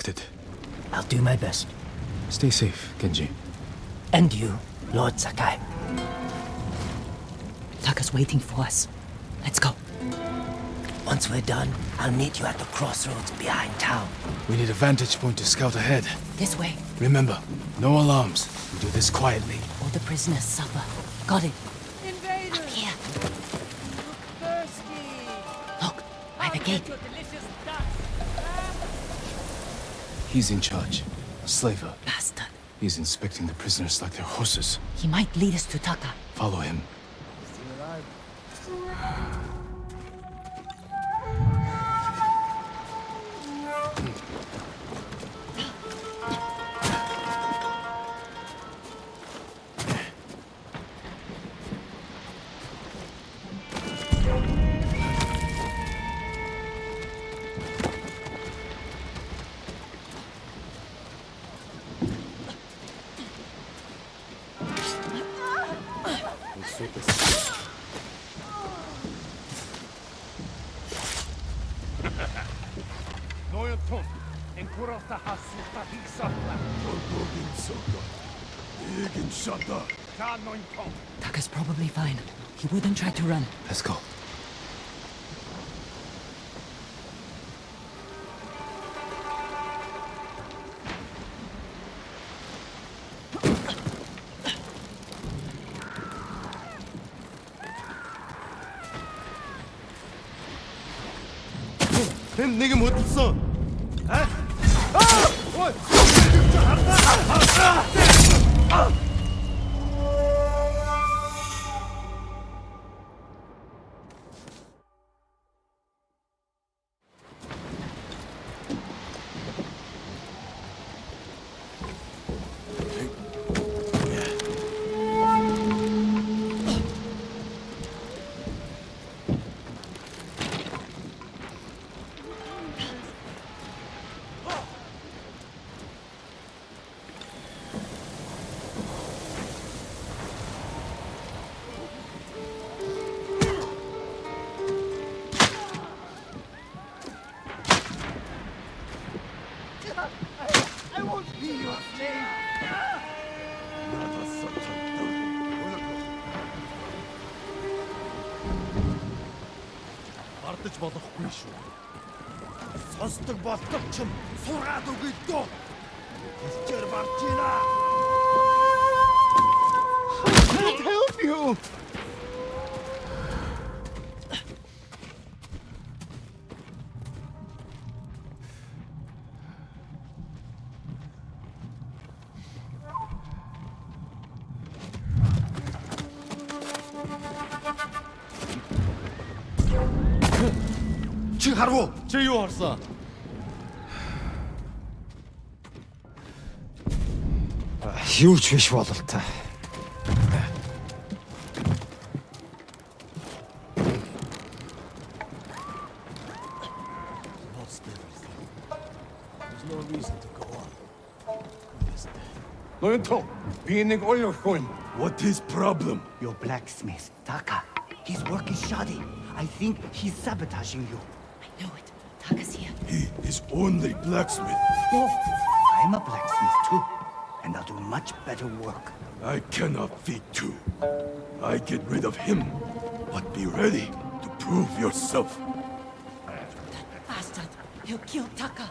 expected. I'll do my best. Stay safe, Genji. And you, Lord Sakai. Taka's waiting for us. Let's go. Once we're done, I'll meet you at the crossroads behind town. We need a vantage point to scout ahead. This way. Remember, no alarms. We do this quietly. All the prisoners suffer. Got it. Invaders! Up here. Thirsty! Look, by the gate. Your delicious duck. He's in charge. A slaver. Bastard. He's inspecting the prisoners like they're horses. He might lead us to Taka. Follow him. Taka's probably fine. He wouldn't try to run. Let's go. 햄 내게 못 있어. I won't be your slave! Мартаж болохгүй шүү. Сонсдог болдог ч юм сураад үгүй дөө. Хэлчээр барж ийна. I can't help you. Чи харав? Чи юу харсан? Юу ч биш бололтой. Ноёнто, би нэг ойлгохгүй юм. What is problem? Your blacksmith, Taka. His work is shoddy. I think he's sabotaging you. I know it. Taka's here. He is only blacksmith. No, I'm a blacksmith too. And I'll do much better work. I cannot feed two. I get rid of him. But be ready to prove yourself. That bastard. He'll kill Taka.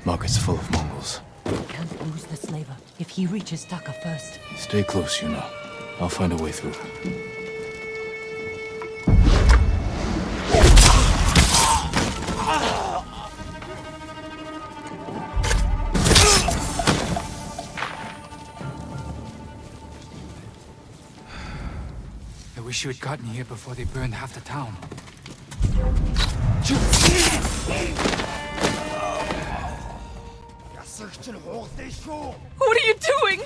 Market's full of Mongols. Can't lose the slaver if he reaches Taka first. Stay close, you know. I'll find a way through. I wish you had gotten here before they burned half the town. What are you doing?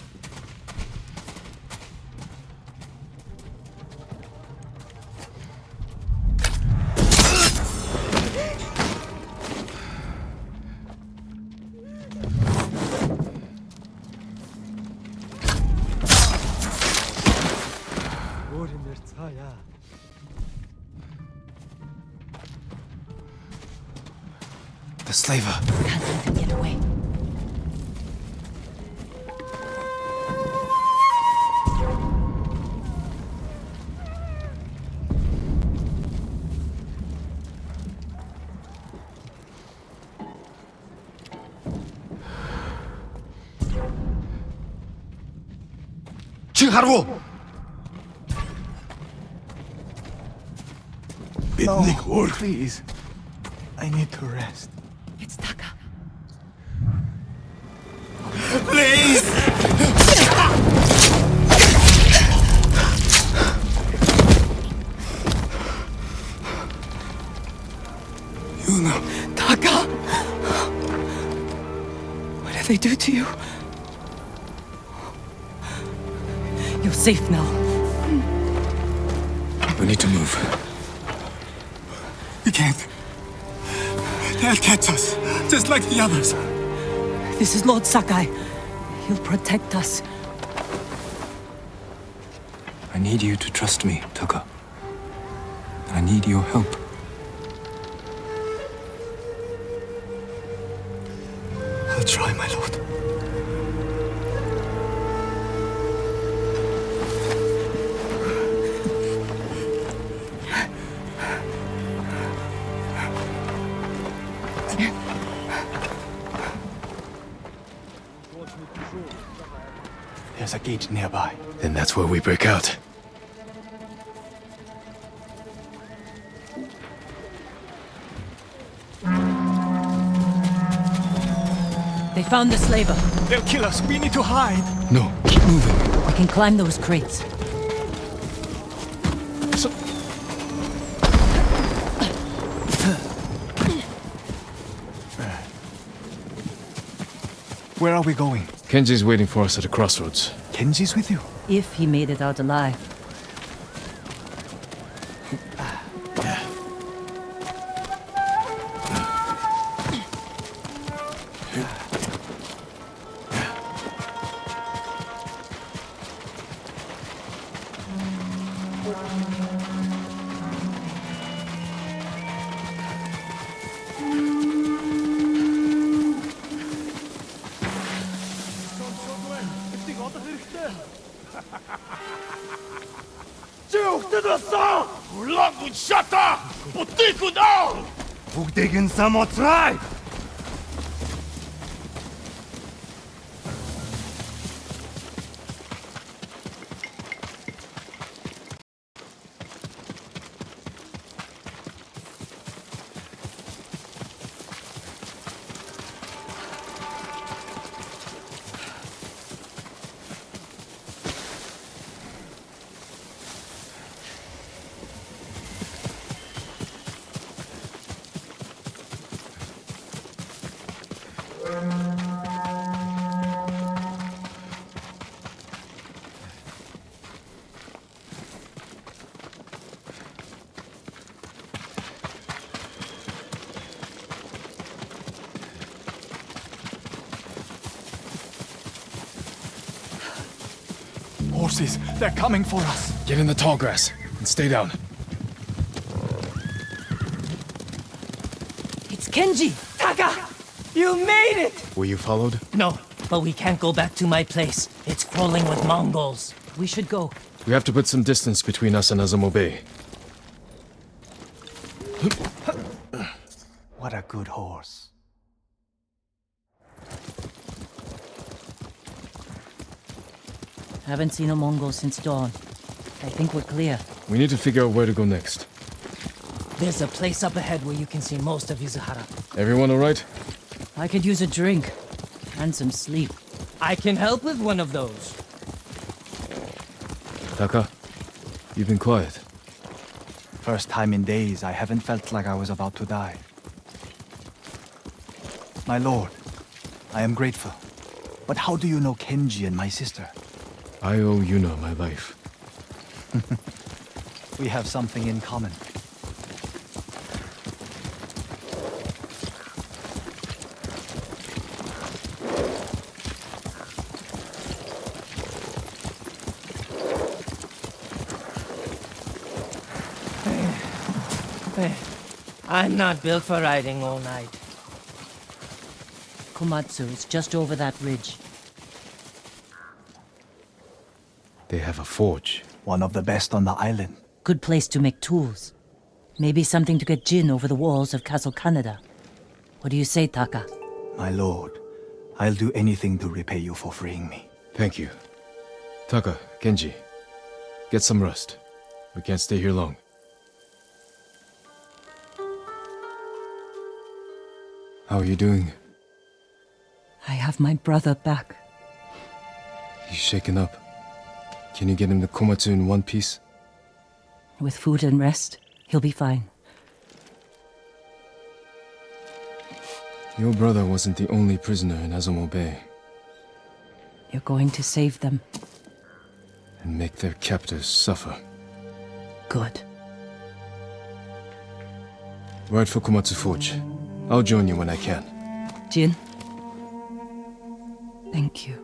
거야. The slaver. Can't let him get away. 칭하루. No, please. I need to rest. It's Taka. Taka! What did they do to you? You're safe now. We need to move. We can't. They'll catch us, just like the others. This is Lord Sakai. He'll protect us. I need you to trust me, Taka. I need your help. I'll try, my lord. There's a gate nearby. Then that's where we break out. They found the slaver. They'll kill us. We need to hide. No, keep moving. We can climb those crates. Where are we going? Kenji's waiting for us at the crossroads. Kenji's with you? If he made it out alive. 쭉 뜯었어. 올라군 샷다. 못 들고 나. 북대근 사모트라이. Horses, they're coming for us. Get in the tall grass and stay down. It's Kenji! Taka! You made it! Were you followed? No, but we can't go back to my place. It's crawling with Mongols. We should go. We have to put some distance between us and Azamo Bay. What a good horse. Haven't seen a Mongol since dawn. I think we're clear. We need to figure out where to go next. There's a place up ahead where you can see most of Izuhara. Everyone all right? I could use a drink. And some sleep. I can help with one of those. Taka, you've been quiet. First time in days I haven't felt like I was about to die. My lord, I am grateful. But how do you know Kenji and my sister? I owe Yuna my life. We have something in common. I'm not built for riding all night. Komatsu is just over that ridge. They have a forge. One of the best on the island. Good place to make tools. Maybe something to get Jin over the walls of Castle Canada. What do you say, Taka? My lord, I'll do anything to repay you for freeing me. Thank you. Taka, Genji, get some rest. We can't stay here long. How are you doing? I have my brother back. He's shaken up. Can you get him to Komatsu in one piece? With food and rest, he'll be fine. Your brother wasn't the only prisoner in Azumo Bay. You're going to save them. And make their captors suffer. Good. Ride for Komatsu Forge. I'll join you when I can. Jin? Thank you.